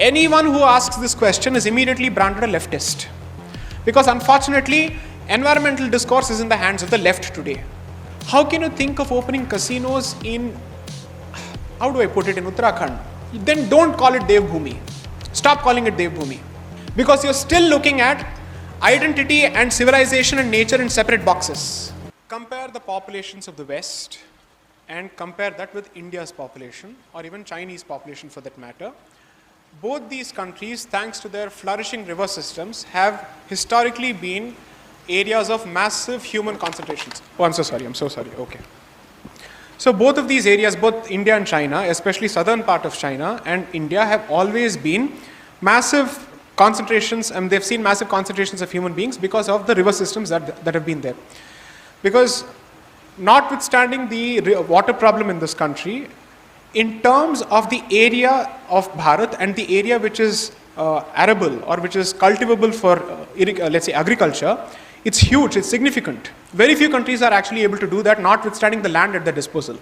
Anyone who asks this question is immediately branded a leftist. Because unfortunately, environmental discourse is in the hands of the left today. How can you think of opening casinos in, how do I put it, in Uttarakhand? Then don't call it Devbhoomi. Stop calling it Devbhoomi. Because you're still looking at identity and civilization and nature in separate boxes. Compare the populations of the West and compare that with India's population, or even Chinese population for that matter. Both these countries, thanks to their flourishing river systems, have historically been areas of massive human concentrations. Oh, I'm so sorry, okay. So both of these areas, both India and China, especially southern part of China and India, have always been massive concentrations, and they've seen massive concentrations of human beings because of the river systems that have been there. Because notwithstanding the water problem in this country, in terms of the area of Bharat and the area which is arable or which is cultivable for, let's say, agriculture, it's huge, it's significant. Very few countries are actually able to do that, notwithstanding the land at their disposal.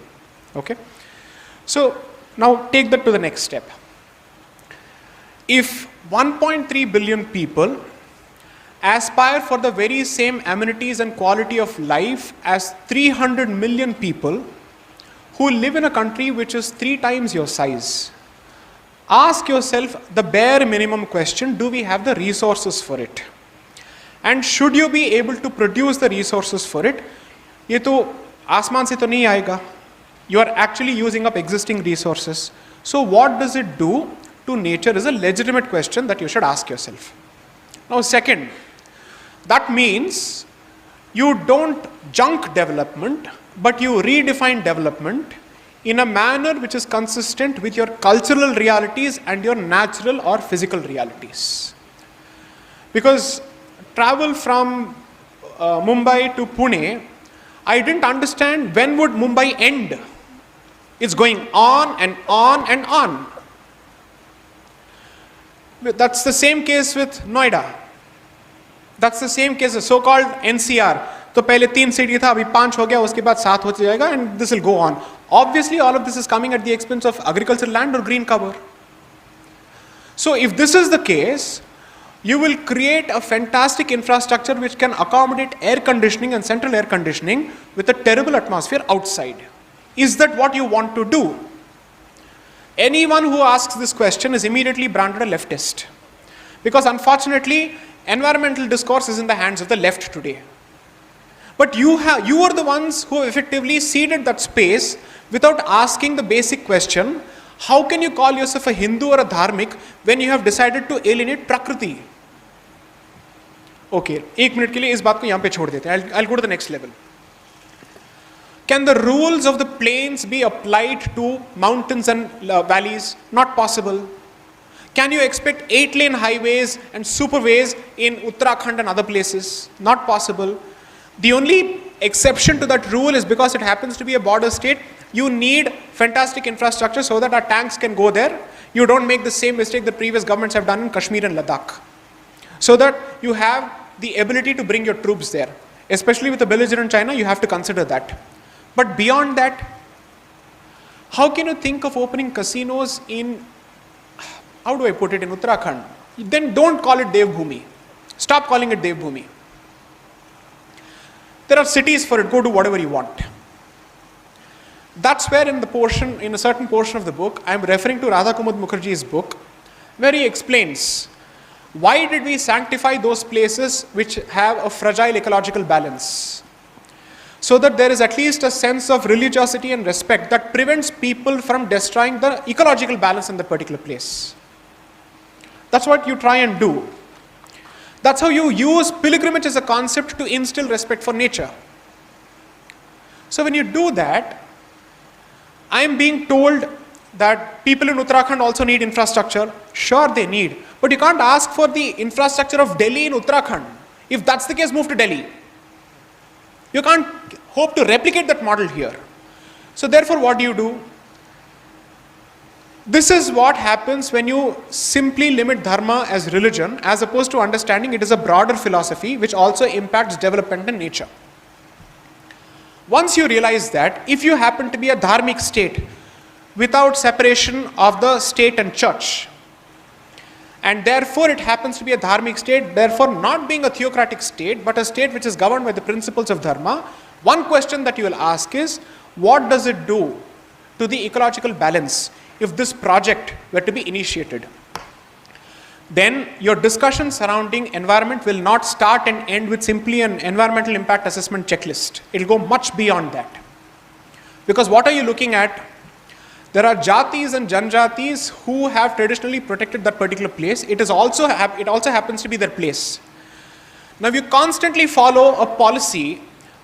Okay? So, now take that to the next step. If 1.3 billion people aspire for the very same amenities and quality of life as 300 million people who live in a country which is 3 times your size, ask yourself the bare minimum question, do we have the resources for it? And should you be able to produce the resources for it? ये तो आसमान से तो नहीं आएगा. You are actually using up existing resources. So what does it do to nature is a legitimate question that you should ask yourself. Now second, that means you don't junk development, but you redefine development in a manner which is consistent with your cultural realities and your natural or physical realities. Because travel from Mumbai to Pune, I didn't understand when would Mumbai end. It's going on and on and on. That's the same case with Noida. That's the same case, the so-called NCR. तो पहले 3 city था, अभी 5 हो गया, उसके बाद 7 हो जाएगा, and this will go on. Obviously, all of this is coming at the expense of agricultural land or green cover. So if this is the case, you will create a fantastic infrastructure which can accommodate air conditioning and central air conditioning with a terrible atmosphere outside. Is that what you want to do? Anyone who asks this question is immediately branded a leftist. Because unfortunately, environmental discourse is in the hands of the left today. But you are the ones who effectively ceded that space without asking the basic question, how can you call yourself a Hindu or a Dharmik when you have decided to alienate Prakriti? Okay, 1 minute के लिए इस बात को यहाँ पे छोड़ देते हैं. I'll go to the next level. Can the rules of the plains be applied to mountains and valleys? Not possible. Can you expect 8-lane highways and superways in Uttarakhand and other places? Not possible. The only exception to that rule is because it happens to be a border state. You need fantastic infrastructure so that our tanks can go there. You don't make the same mistake that previous governments have done in Kashmir and Ladakh. So that you have the ability to bring your troops there. Especially with the belligerent China, you have to consider that. But beyond that, how can you think of opening casinos in, how do I put it, in Uttarakhand? Then don't call it Devbhoomi. Stop calling it Devbhoomi. There are cities for it, go do whatever you want. That's where in a certain portion of the book, I am referring to Radha Kumud Mukherjee's book, where he explains, why did we sanctify those places which have a fragile ecological balance? So that there is at least a sense of religiosity and respect that prevents people from destroying the ecological balance in that particular place. That's what you try and do. That's how you use pilgrimage as a concept to instill respect for nature. So when you do that, I am being told that people in Uttarakhand also need infrastructure. Sure, they need. But you can't ask for the infrastructure of Delhi in Uttarakhand. If that's the case, move to Delhi. You can't hope to replicate that model here. So therefore, what do? This is what happens when you simply limit dharma as religion, as opposed to understanding it is a broader philosophy which also impacts development and nature. Once you realize that, if you happen to be a dharmic state without separation of the state and church, And therefore it happens to be a dharmic state, therefore not being a theocratic state, but a state which is governed by the principles of dharma. One question that you will ask is, what does it do to the ecological balance if this project were to be initiated? Then your discussion surrounding environment will not start and end with simply an environmental impact assessment checklist. It will go much beyond that. Because what are you looking at? There are jatis and janjatis who have traditionally protected that particular place. It also happens to be their place. Now, if you constantly follow a policy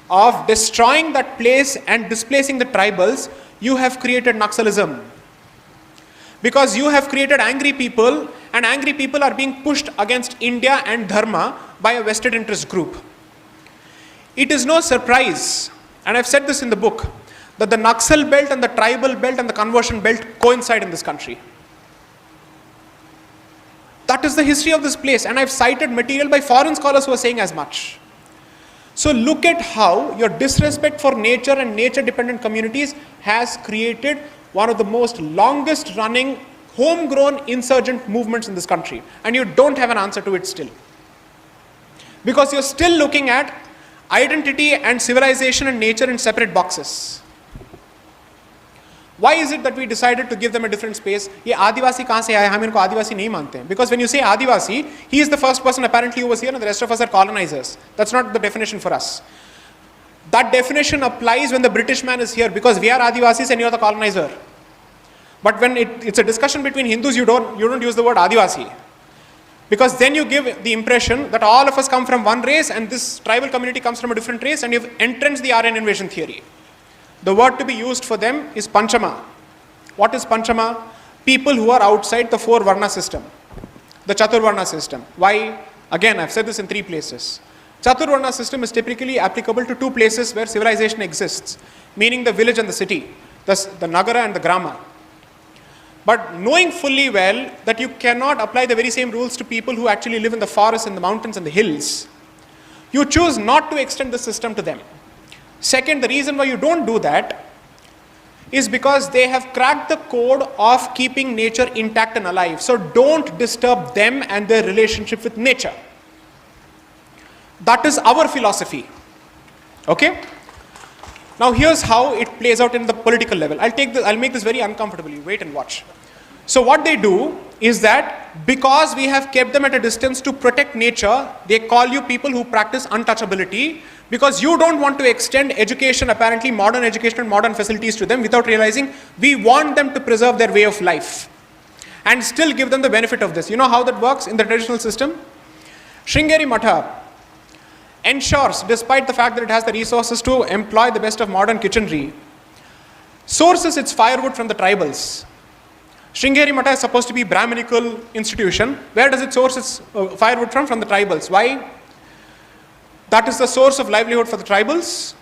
of destroying that place and displacing the tribals, you have created Naxalism. Because you have created angry people, and angry people are being pushed against India and Dharma by a vested interest group. It is no surprise, and I've said this in the book, that the Naxal belt and the tribal belt and the conversion belt coincide in this country. That is the history of this place, and I've cited material by foreign scholars who are saying as much. So look at how your disrespect for nature and nature-dependent communities has created one of the most longest running homegrown insurgent movements in this country, and you don't have an answer to it still. Because you're still looking at identity and civilization and nature in separate boxes. Why is it that we decided to give them a different space? ये आदिवासी कहाँ से आए? हम इनको आदिवासी नहीं मानते हैं. Because when you say Adivasi, he is the first person apparently who was here, and the rest of us are colonizers. That's not the definition for us. That definition applies when the British man is here, because we are Adivasis and you are the colonizer. But when it's a discussion between Hindus, you don't use the word Adivasi. Because then you give the impression that all of us come from one race and this tribal community comes from a different race, and you've entrenched the Aryan invasion theory. The word to be used for them is Panchama. What is Panchama? People who are outside the four Varna system, the Chaturvarna system. Why? Again, I've said this in 3 places. Chaturvarna system is typically applicable to 2 places where civilization exists, meaning the village and the city, the Nagara and the Grama. But knowing fully well that you cannot apply the very same rules to people who actually live in the forests and the mountains and the hills, you choose not to extend the system to them. Second, the reason why you don't do that is because they have cracked the code of keeping nature intact and alive. So don't disturb them and their relationship with nature. That is our philosophy. Okay? Now here's how it plays out in the political level. I'll make this very uncomfortable. You wait and watch. So what they do is that because we have kept them at a distance to protect nature, they call you people who practice untouchability, because you don't want to extend education, apparently modern education and modern facilities to them, without realizing we want them to preserve their way of life and still give them the benefit of this. You know how that works in the traditional system? Sringeri Matha ensures, despite the fact that it has the resources to employ the best of modern kitchenry, sources its firewood from the tribals. Sringeri Matha is supposed to be a Brahminical institution. Where does it source its firewood from? From the tribals. Why? That is the source of livelihood for the tribals.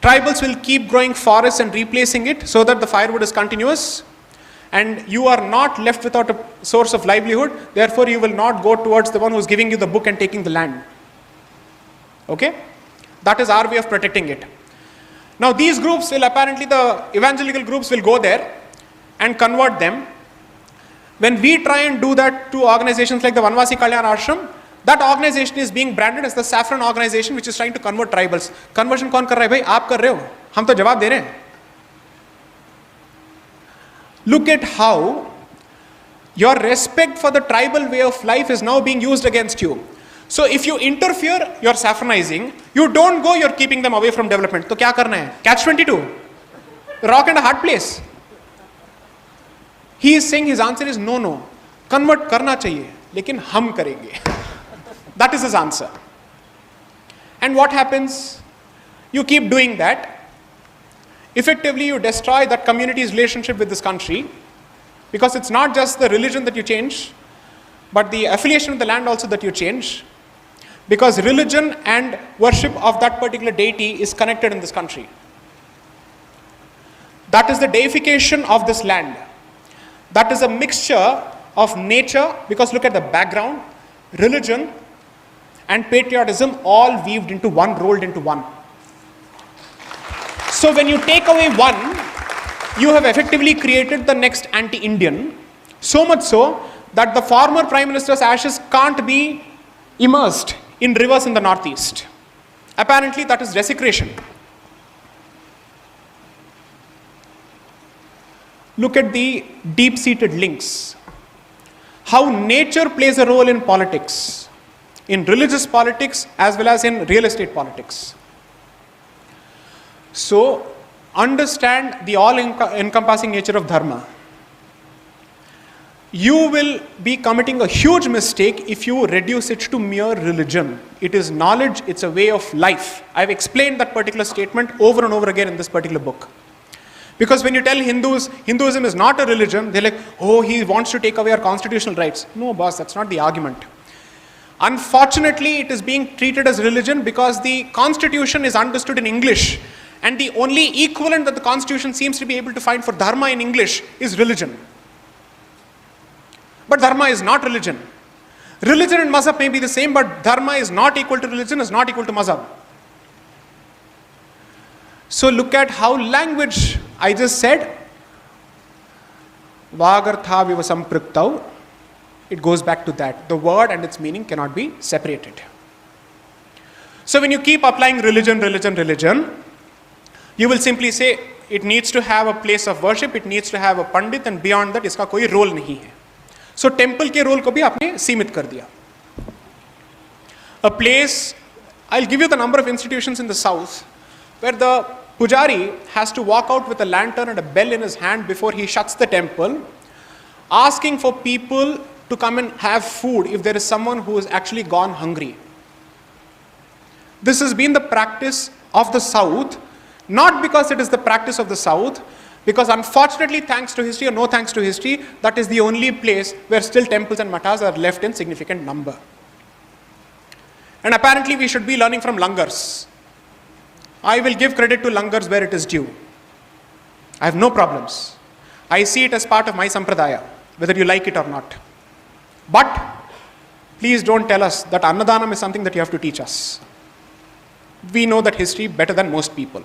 Tribals will keep growing forests and replacing it so that the firewood is continuous. And you are not left without a source of livelihood. Therefore, you will not go towards the one who is giving you the book and taking the land. Okay? That is our way of protecting it. Now, these groups will apparently, the evangelical groups will go there and convert them. When we try and do that to organizations like the Vanvasi Kalyan Ashram, that organization is being branded as the saffron organization which is trying to convert tribals. Conversion कौन कर रहा है भाई? आप कर रहे हो. हम तो जवाब दे रहे हैं. Look at how your respect for the tribal way of life is now being used against you. So if you interfere, you're saffronizing. You don't go, you're keeping them away from development. तो क्या करना है? Catch 22. Rock and a hard place. He is saying his answer is no. Convert करना चाहिए, लेकिन हम करेंगे. That is his answer. And what happens? You keep doing that. Effectively, you destroy that community's relationship with this country, because it's not just the religion that you change, but the affiliation with the land also that you change, because religion and worship of that particular deity is connected in this country. That is the deification of this land. That is a mixture of nature, because look at the background, religion and patriotism all weaved into one, rolled into one. So when you take away one, you have effectively created the next anti-Indian, so much so that the former Prime Minister's ashes can't be immersed in rivers in the northeast. Apparently that is desecration. Look at the deep-seated links. How nature plays a role in politics, in religious politics as well as in real estate politics. So, understand the all-encompassing nature of dharma. You will be committing a huge mistake if you reduce it to mere religion. It is knowledge, it's a way of life. I've explained that particular statement over and over again in this particular book. Because when you tell Hindus, Hinduism is not a religion, they're like, oh, he wants to take away our constitutional rights. No, boss, that's not the argument. Unfortunately, it is being treated as religion because the constitution is understood in English. And the only equivalent that the constitution seems to be able to find for dharma in English is religion. But dharma is not religion. Religion and mazhab may be the same, but dharma is not equal to religion, is not equal to mazhab. So look at how language, I just said, vagartha viva sampriktau, it goes back to that. The word and its meaning cannot be separated. So when you keep applying religion, you will simply say, it needs to have a place of worship, it needs to have a pandit, and beyond that, iska koi role nahi hai. So temple ke role ko bhi aapne सीमित कर दिया. A place, I'll give you the number of institutions in the south where the pujari has to walk out with a lantern and a bell in his hand before he shuts the temple, asking for people to come and have food if there is someone who has actually gone hungry. This has been the practice of the south, not because it is the practice of the south, because unfortunately, thanks to history or no thanks to history, that is the only place where still temples and matas are left in significant number. And apparently we should be learning from langars. I will give credit to langars where it is due. I have no problems. I see it as part of my sampradaya, whether you like it or not. But please don't tell us that Annadanam is something that you have to teach us. We know that history better than most people.